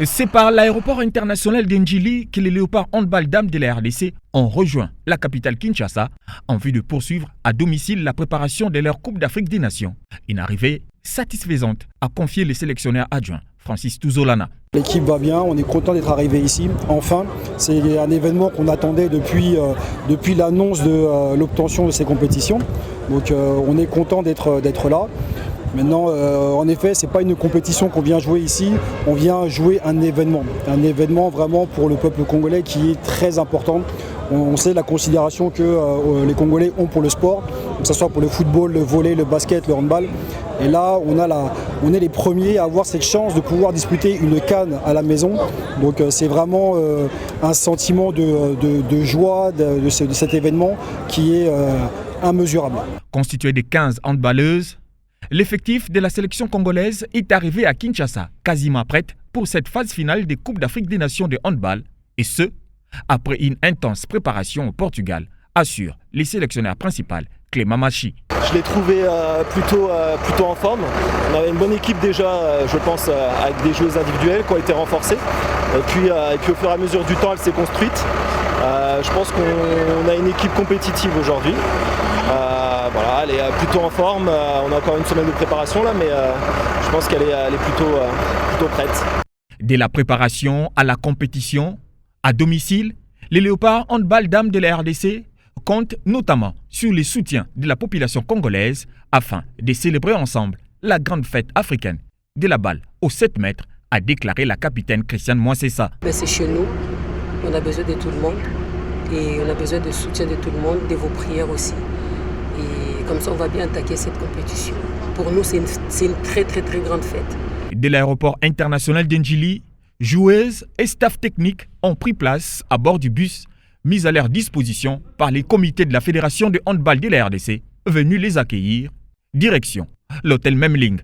C'est par l'aéroport international d'Ndjili que les léopards handball dames de la RDC ont rejoint la capitale Kinshasa en vue de poursuivre à domicile la préparation de leur Coupe d'Afrique des Nations. Une arrivée satisfaisante, a confié le sélectionneur adjoint Francis Touzolana. L'équipe va bien, on est content d'être arrivé ici. Enfin, c'est un événement qu'on attendait depuis l'annonce de l'obtention de ces compétitions. Donc on est content d'être là. Maintenant, en effet, ce n'est pas une compétition qu'on vient jouer ici, on vient jouer un événement vraiment pour le peuple congolais qui est très important. On sait la considération que les Congolais ont pour le sport, que ce soit pour le football, le volley, le basket, le handball. Et là, on est les premiers à avoir cette chance de pouvoir disputer une CAN à la maison. Donc c'est vraiment un sentiment de joie de cet événement qui est immesurable. Constitué de 15 handballeuses, l'effectif de la sélection congolaise est arrivé à Kinshasa, quasiment prête pour cette phase finale des Coupes d'Afrique des Nations de handball, et ce, après une intense préparation au Portugal, assure le sélectionneur principal, Clément Machi. Je l'ai trouvé plutôt en forme. On avait une bonne équipe déjà, je pense, avec des joueuses individuelles qui ont été renforcées. Et puis au fur et à mesure du temps, elle s'est construite. Je pense qu'on a une équipe compétitive aujourd'hui. Voilà, elle est plutôt en forme. On a encore une semaine de préparation là, mais je pense qu'elle est plutôt prête. De la préparation à la compétition, à domicile, les léopards handball dames de la RDC comptent notamment sur le soutien de la population congolaise afin de célébrer ensemble la grande fête africaine de la balle aux 7 mètres, a déclaré la capitaine Christiane Moissessa. C'est chez nous, on a besoin de tout le monde et on a besoin de soutien de tout le monde, de vos prières aussi. Et comme ça, on va bien attaquer cette compétition. Pour nous, c'est une très grande fête. De l'aéroport international d'Ndjili, joueuses et staff technique ont pris place à bord du bus mis à leur disposition par les comités de la Fédération de handball de la RDC venus les accueillir. Direction l'hôtel Memling